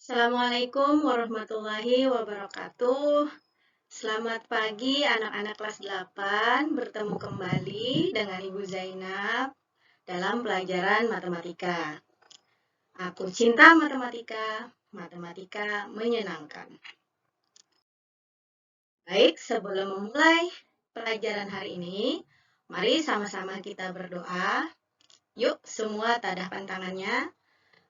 Assalamualaikum warahmatullahi wabarakatuh. Selamat pagi anak-anak kelas 8, bertemu kembali dengan Ibu Zainab dalam pelajaran matematika. Aku cinta matematika, matematika menyenangkan. Baik, sebelum memulai pelajaran hari ini, mari sama-sama kita berdoa. Yuk, semua tadahkan tangannya.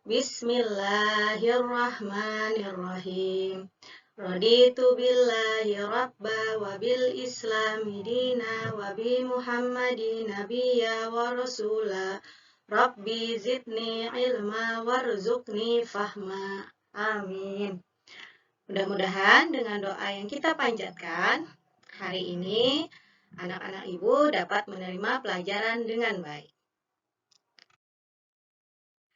Bismillahirrahmanirrahim. Raditu billahi rabba wa bil islami dina wa bi muhammadin nabiyya wa rasula. Rabbi zidni ilma warzuqni fahma. Amin. Mudah-mudahan dengan doa yang kita panjatkan, hari ini anak-anak ibu dapat menerima pelajaran dengan baik.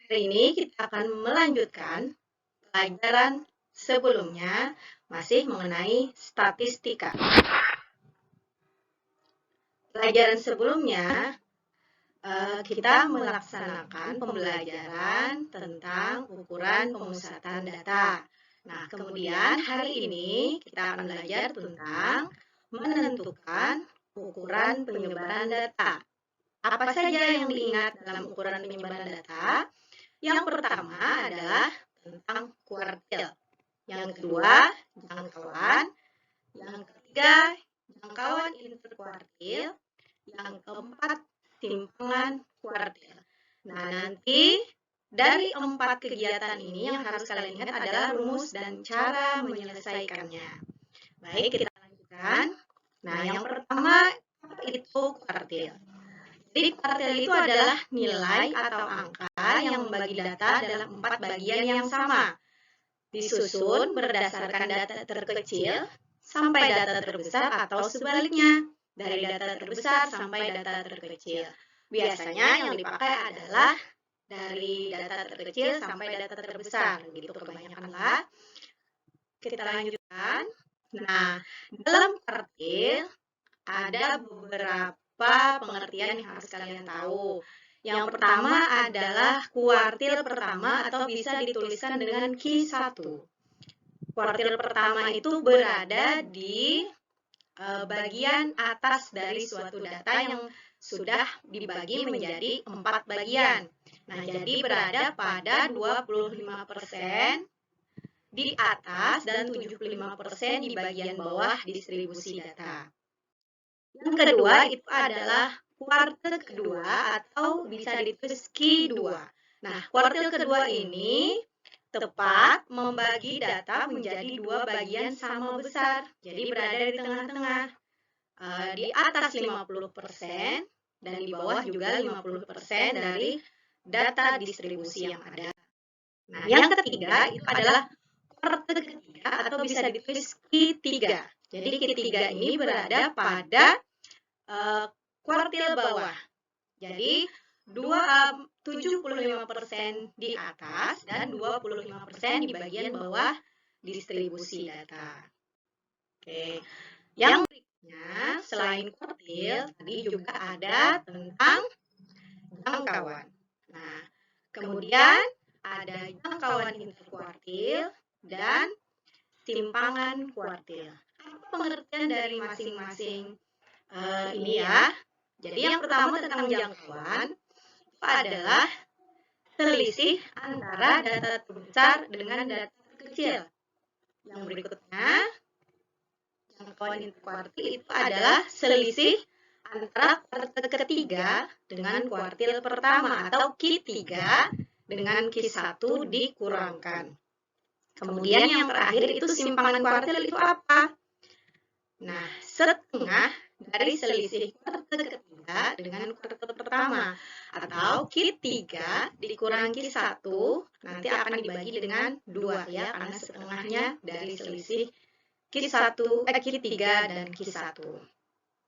Hari ini kita akan melanjutkan pelajaran sebelumnya masih mengenai statistika. Pelajaran sebelumnya kita melaksanakan pembelajaran tentang ukuran pemusatan data. Nah, kemudian hari ini kita akan belajar tentang menentukan ukuran penyebaran data. Apa saja yang diingat dalam ukuran penyebaran data? Yang pertama adalah tentang kuartil. Yang kedua, jangkauan. Yang ketiga, jangkauan interkuartil. Yang keempat, timpangan kuartil. Nah, nanti dari 4 kegiatan ini yang harus kalian ingat adalah rumus dan cara menyelesaikannya. Baik, kita lanjutkan. Nah, yang pertama, apa itu kuartil? Jadi kuartil itu adalah nilai atau angka yang membagi data dalam 4 bagian yang sama, disusun berdasarkan data terkecil sampai data terbesar atau sebaliknya, dari data terbesar sampai data terkecil. Biasanya yang dipakai adalah dari data terkecil sampai data terbesar, gitu kebanyakanlah. Kita lanjutkan. Nah, dalam kuartil ada beberapa pengertian yang harus kalian tahu. Yang pertama adalah kuartil pertama atau bisa dituliskan dengan Q1. Kuartil pertama itu berada di bagian atas dari suatu data yang sudah dibagi menjadi 4 bagian. Nah, jadi berada pada 25% di atas dan 75% di bagian bawah distribusi data. Yang kedua itu adalah kuartil kedua atau bisa ditulis Q2. Nah, kuartil kedua ini tepat membagi data menjadi 2 bagian sama besar. Jadi berada di tengah-tengah. Di atas 50% dan di bawah juga 50% dari data distribusi yang ada. Nah, yang ketiga itu adalah kuartil ketiga atau bisa ditulis Q3. Jadi Q3 ini berada pada kuartil bawah. Jadi 75% di atas dan 25% di bagian bawah distribusi data. Oke. Yang berikutnya selain kuartil tadi juga ada tentang jangkauan. Nah, kemudian ada jangkauan interkuartil dan timpangan kuartil. Apa pengertian dari masing-masing ini ya? Jadi yang pertama tentang jangkauan itu adalah selisih antara data terbesar dengan data terkecil. Yang berikutnya, jangkauan interkuartil itu adalah selisih antara kuartil ketiga dengan kuartil pertama atau Q3 dengan Q1 dikurangkan. Kemudian yang terakhir itu simpangan kuartil itu apa? Nah, setengah dari selisih kuartil ketiga dengan kuartil pertama atau Q3 dikurangi Q1 nanti akan dibagi dengan 2 ya, karena setengahnya dari selisih Q3 dan Q1.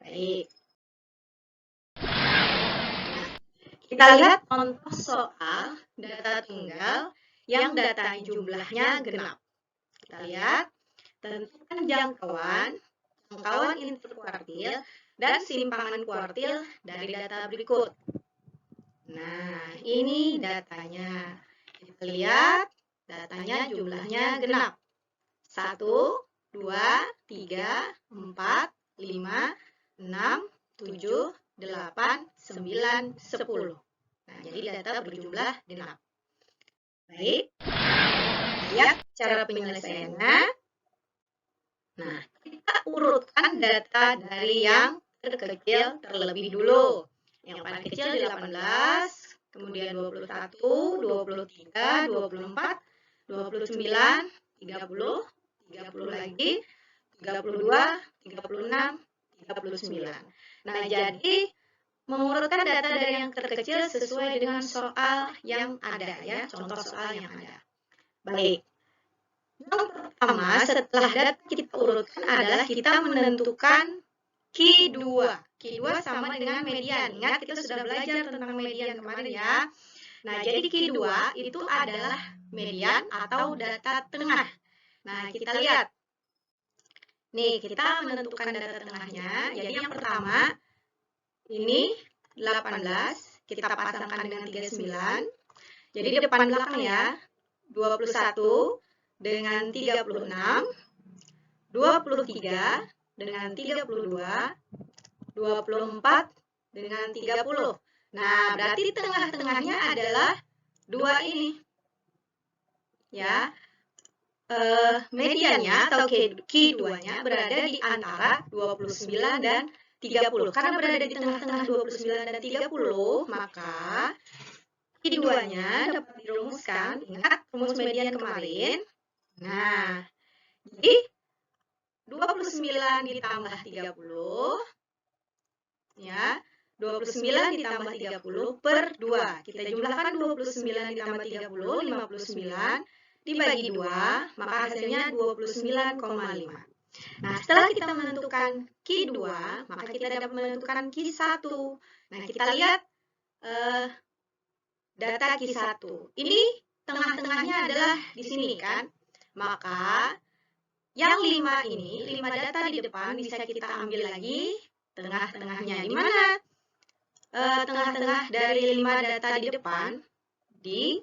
Baik. Nah, kita lihat contoh soal data tunggal yang data jumlahnya genap. Kita lihat, tentukan jangkauan interkuartil dan simpangan kuartil dari data berikut. Nah, ini datanya. Kita lihat datanya jumlahnya genap. 1, 2, 3, 4, 5, 6, 7, 8, 9, 10. Nah, jadi data berjumlah genap. Baik, lihat cara penyelesaiannya. Nah, kita urutkan data dari yang terkecil terlebih dulu. Yang paling kecil 18, kemudian 21, 23, 24, 29, 30, 30 lagi, 32, 36, 39. Nah, jadi mengurutkan data dari yang terkecil sesuai dengan soal yang ada ya, contoh soal yang ada. Baik. Yang pertama setelah data kita urutkan adalah kita menentukan Q2. Q2 sama dengan median. Ingat kita sudah belajar tentang median kemarin ya. Nah, jadi Q2 itu adalah median atau data tengah. Nah, kita lihat. Nih, kita menentukan data tengahnya. Jadi yang pertama, ini 18, kita pasangkan dengan 39. Jadi depan belakang ya, 21 dengan 36, 23 dengan 32, 24 dengan 30. Nah, berarti tengah-tengahnya adalah 2 ini. Ya. Mediannya atau Q2-nya berada di antara 29 dan 30. Karena berada di tengah-tengah 29 dan 30, maka Q2-nya dapat dirumuskan. Ingat rumus median kemarin? Nah, jadi 29 ditambah 30, ya, 29 ditambah 30 per 2. Kita jumlahkan 29 ditambah 30, 59, dibagi 2, maka hasilnya 29,5. Nah, setelah kita menentukan Q2, maka kita dapat menentukan Q1. Nah, kita lihat data Q1. Ini tengah-tengahnya adalah di sini kan? Maka yang 5 ini, 5 data di depan bisa kita ambil lagi tengah-tengahnya. Di mana tengah-tengah dari 5 data di depan? Di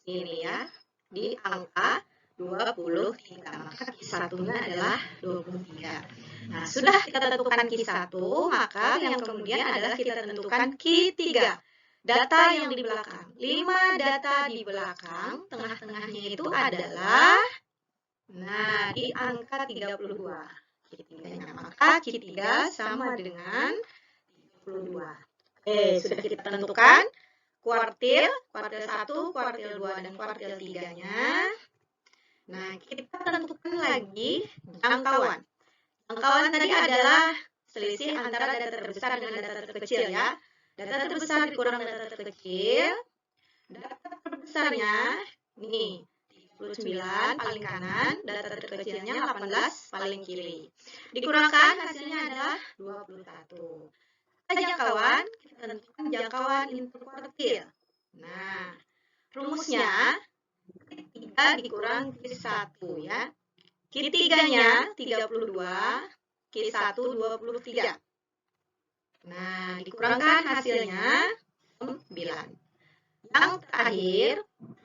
sini ya, di angka 23. Maka Q1-nya adalah 23. Nah, sudah kita tentukan Q1, maka yang kemudian adalah kita tentukan Q3. Data yang di belakang. 5 data di belakang, tengah-tengahnya itu adalah di angka 32. Q3-nya. Maka Q3 sama dengan 32. Sudah kita tentukan kuartil 1, kuartil 2, dan kuartil 3-nya. Nah, kita tentukan lagi jangkauan. Jangkauan tadi adalah selisih antara data terbesar dengan data terkecil ya. Data terbesar dikurang data terkecil. Data terbesarnya, nih, 29 paling kanan, data terkecilnya 18 paling kiri. Dikurangkan hasilnya adalah 21. Jangkauan, kita tentukan jangkauan interkuartil. Nah, rumusnya Q3 dikurang Q1 ya. Q3-nya 32, Q1 23. Nah, dikurangkan hasilnya 9. Yang terakhir,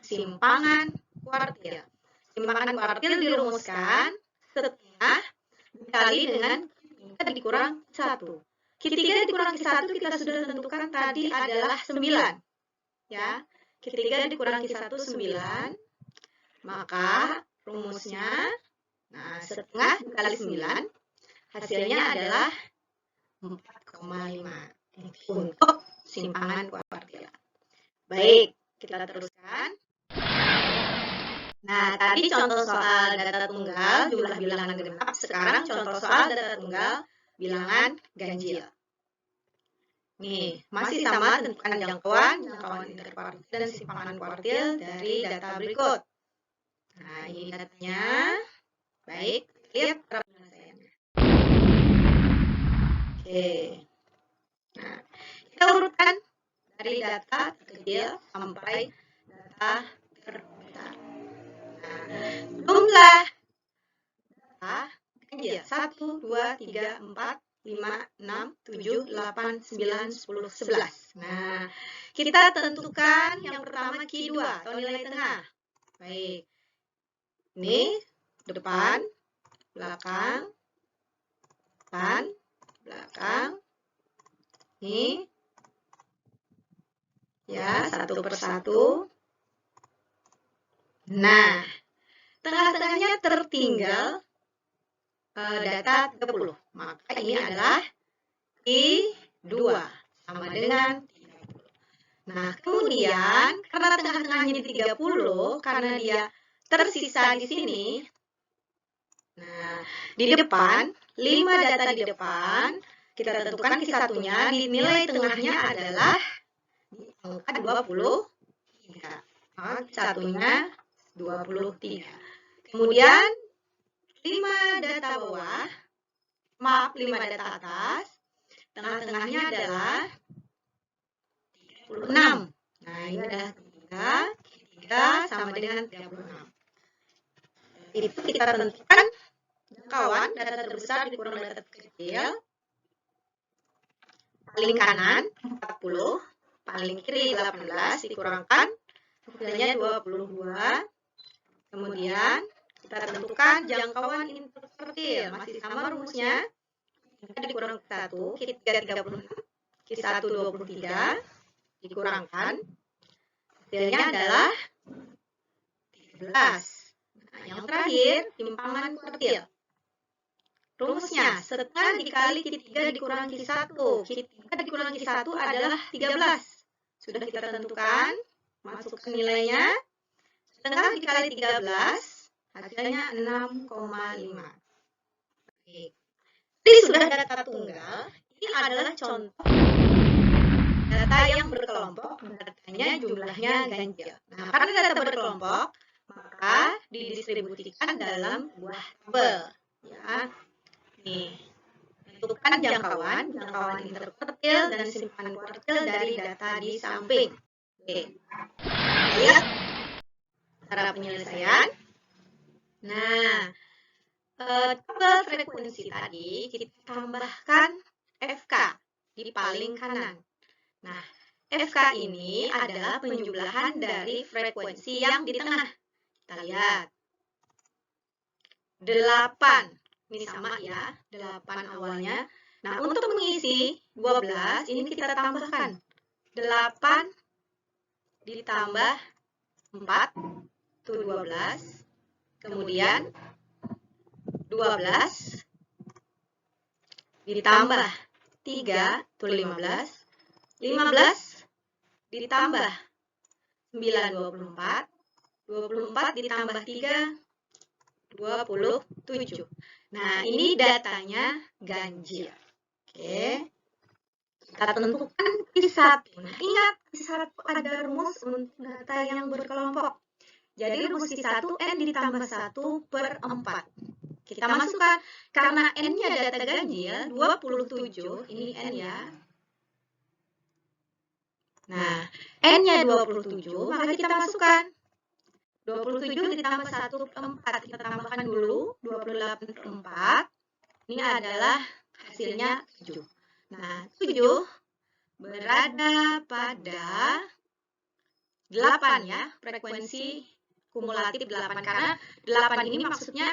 simpangan kuartil. Simpangan kuartil dirumuskan setengah dikali dengan Q3 dikurang Q1. Q3 dikurang Q1 kita sudah tentukan tadi adalah 9. Ya, Q3 dikurang Q1 9. Maka rumusnya, setengah dikali 9, hasilnya adalah 4,5 untuk simpangan kuartil. Baik, kita teruskan. Nah, tadi contoh soal data tunggal jumlah bilangan genap. Sekarang contoh soal data tunggal bilangan ganjil. Nih, masih sama tentukan jangkauan interkuartil dan simpangan kuartil dari data berikut. Nah, ini datanya. Baik, lihat cara penyelesaiannya. Oke. Nah, kita urutkan dari data terkecil sampai data terbesar. Nah, jumlah data ganjil 1, 2, 3, 4, 5, 6, 7, 8, 9, 10, 11. Nah, kita tentukan yang pertama Q2 atau nilai tengah. Baik. Ini depan, belakang, depan, belakang. Ini ya, satu persatu. Nah, tengah-tengahnya tertinggal data 30. Maka ini adalah I2 sama dengan 30. Nah, kemudian karena tengah-tengahnya di 30, karena dia tersisa di sini. Nah, di depan, 5 data di depan, kita tentukan Q1-nya, nilai tengahnya adalah di angka 23. Maka Q1-nya 23. Kemudian 5 data bawah, maaf 5 data atas, tengah-tengahnya adalah 36. Nah, ini adalah 3 sama dengan 36. Itu kita tentukan jangkauan data terbesar dikurang data terkecil. Paling kanan 40, paling kiri 18 dikurangkan hasilnya 22. Kemudian kita tentukan jangkauan interval, masih sama rumusnya. Kita dikurang Q1, Q3 36, Q1 23 dikurangkan hasilnya adalah 13. Nah, yang terakhir timpangan kuartil. Rumusnya setengah dikali Q3 dikurangi Q1. Q3 dikurangi Q1 adalah 13. Sudah kita tentukan, masukkan nilainya. Setengah dikali 13 hasilnya 6,5. Baik. Ini sudah data tunggal. Ini adalah contoh data yang berkelompok, datanya jumlahnya ganjil. Nah, karena data berkelompok, maka didistribusikan dalam buah tabel. Ya. Nih, tentukan jangkauan interkuartil dan simpanan kuartil dari data di samping. Oke. Lihat cara penyelesaian. Nah, tabel frekuensi tadi kita tambahkan FK di paling kanan. Nah, FK ini adalah penjumlahan dari frekuensi yang di tengah. Kita lihat. 8. Ini sama ya, 8 awalnya. Nah, untuk mengisi 12, ini kita tambahkan. 8 ditambah 4, itu 12. Kemudian 12 ditambah 3, itu 15. 15 ditambah 9, 24. 24 ditambah 3, 27. Nah, ini datanya ganjil. Oke. Kita tentukan Q1. Nah, ingat, Q1 ada rumus untuk data yang berkelompok. Jadi, rumus Q1 N ditambah 1 per 4. Kita masukkan, karena N-nya data ganjil, 27, ini N ya. Nah, N-nya 27, maka kita masukkan. 27 ditambah 1 per 4, kita tambahkan dulu, 28 per 4, ini adalah hasilnya 7. Nah, 7 berada pada 8 ya, frekuensi kumulatif 8, karena 8 ini maksudnya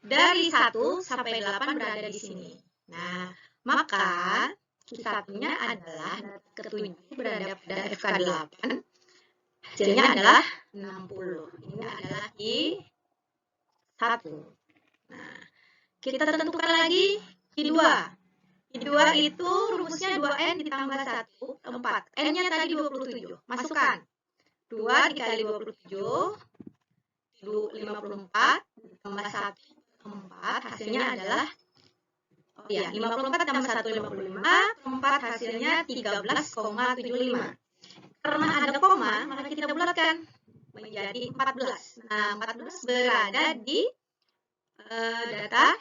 dari 1 sampai 8 berada di sini. Nah, maka Q1-nya adalah ke-7 berada pada FK8, hasilnya adalah 60. Ini adalah I1. Nah, kita tentukan lagi I2. I2 itu rumusnya 2N ditambah 1, 4. N-nya tadi 27. Masukkan. 2 dikali 27, 54, tambah 1, 4. Hasilnya adalah, 54 tambah 1, 55. 4 hasilnya 13,75. Karena ada koma, maka kita bulatkan menjadi 14. Nah, 14 berada di data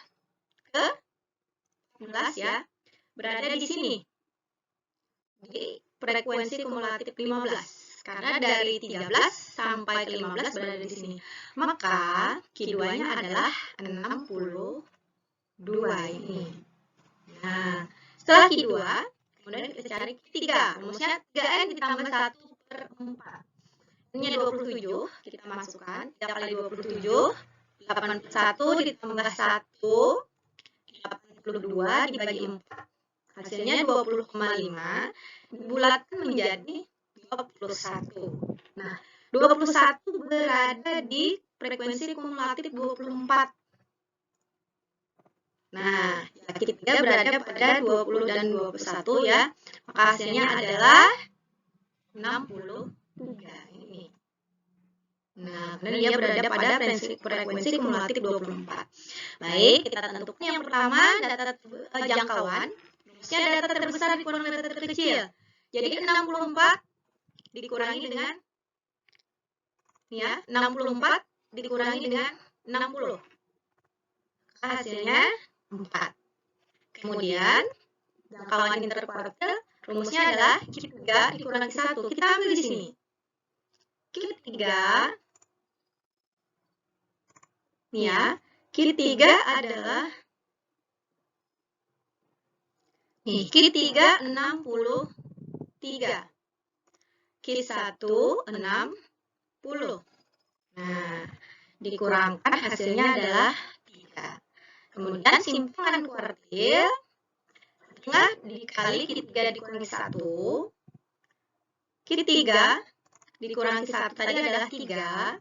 ke-11 ya. Berada di sini. Di frekuensi kumulatif 15. Karena dari 13 sampai ke 15 berada di sini. Maka Q2-nya adalah 62 ini. Nah, setelah Q2, kemudian kita cari Q3. Rumusnya 3N ditambah 1 per 4. N-nya 27, kita masukkan. 3 kali 27, 81 ditambah 1, 82 dibagi 4. Hasilnya 20,5 dibulatkan menjadi 21. Nah, 21 berada di frekuensi kumulatif 24. Nah, ketiga berada pada 20 dan 21 ya. Maka hasilnya adalah 63 ini. Nah, karena dia berada pada frekuensi kumulatif 24. Baik, kita tentukan yang pertama data jangkauan. Rumusnya data terbesar dikurangi data terkecil. Jadi 64 dikurangi dengan 64 dikurangi dengan 60. Hasilnya 4. Kemudian jangkauan interkuartil rumusnya adalah Q3 dikurangi 1. Kita ambil di sini. Q3 Q3 adalah Q3 63. Q1 60. Nah, dikurangkan hasilnya adalah 3. Kemudian simpangan kuartil tengah dikali Q3 dikurangi 1. Q3 dikurangi 1 tadi adalah 3.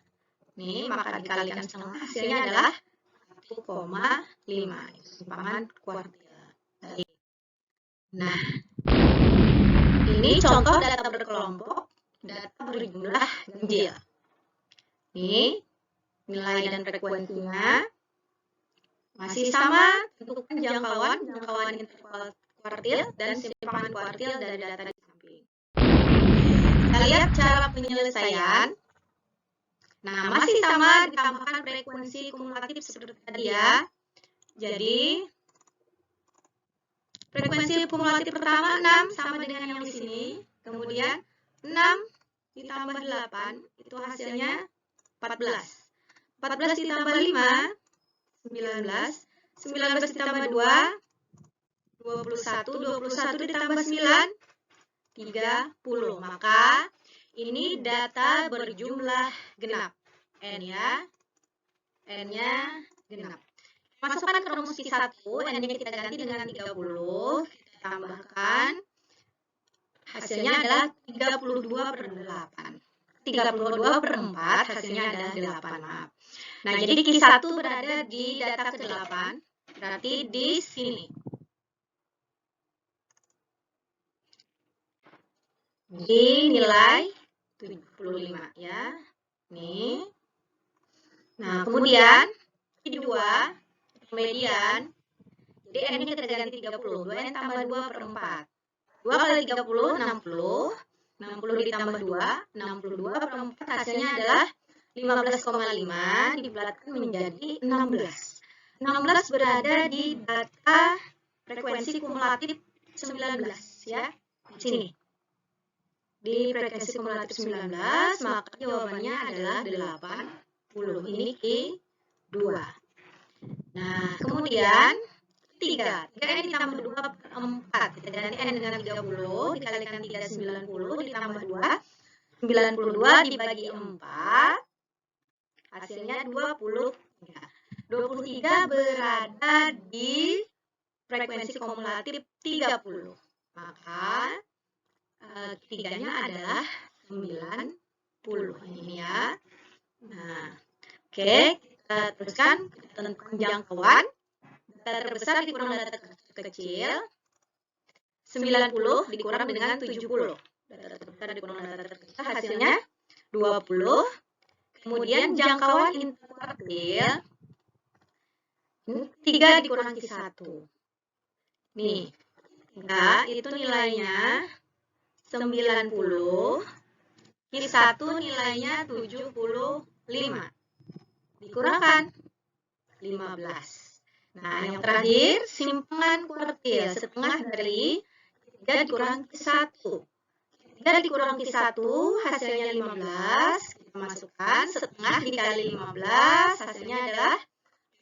Nih, maka dikalikan setengah hasilnya adalah 1,5. Simpangan kuartil. Baik. Nah, ini contoh data berkelompok, data berjumlah ganjil. Ini nilai dan frekuensinya masih sama, tentukan jangkauan interkuartil dan simpangan kuartil dari data di samping. Kita lihat cara penyelesaian. Nah, masih sama, ditambahkan frekuensi kumulatif seperti tadi ya. Jadi, frekuensi kumulatif pertama 6 sama dengan yang di sini. Kemudian 6 ditambah 8 itu hasilnya 14. 14 ditambah 5 19. 19 ditambah 2 21. 21 ditambah 9 30. Maka ini data berjumlah genap. N ya. N-nya genap. Masukkan ke rumus Q1, N-nya kita ganti dengan 30. Kita tambahkan. Hasilnya adalah 32/8. 32/4 hasilnya adalah 8, maaf. Nah, jadi Q1 berada di data ke-8, berarti di sini. Di nilai 75 ya. Nih. Nah, kemudian Q2 median. Jadi N-nya kita ganti 30. 2N tambah 2/4. 2 kali 30 60. 60 ditambah 2, 62/4 hasilnya adalah 15,5 dibulatkan menjadi 16. 16 berada di data frekuensi kumulatif 19 ya. Di sini. Di frekuensi kumulatif 19, maka jawabannya adalah 80. Ini Q2. Nah, kemudian 3 N ditambah 2/4. Kita ganti N dengan 30, dikalikan 3, 90, ditambah 2, 92 dibagi 4, hasilnya 23. 23 berada di frekuensi kumulatif 30. Maka ketiganya adalah 90. Ini ya. Nah, oke, kita teruskan, kita tentukan jangkauan. Data terbesar dikurang data terkecil. 90 dikurang dengan 70. Data terbesar dikurang data terkecil hasilnya 20. Kemudian jangkauan interkuartil 3 dikurang Q1. Nih, 3 itu nilainya 90. Q1 nilainya 75. Dikurangkan 15. Nah, yang terakhir, simpangan kuartil. Setengah dari 3 dikurang Q1. 3 dikurang Q1, hasilnya 15. Kita masukkan, setengah dikali 15, hasilnya adalah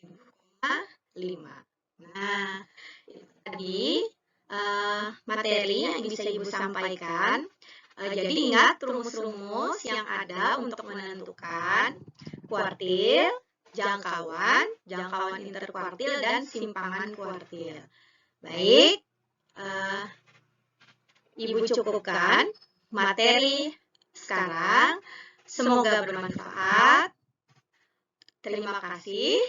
7,5. Nah, itu tadi materi yang bisa Ibu sampaikan. Jadi ingat rumus-rumus yang ada untuk menentukan kuartil, jangkauan interkuartil, dan simpangan kuartil. Baik, Ibu cukupkan materi sekarang. Semoga bermanfaat. Terima kasih.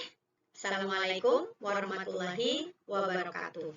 Assalamualaikum warahmatullahi wabarakatuh.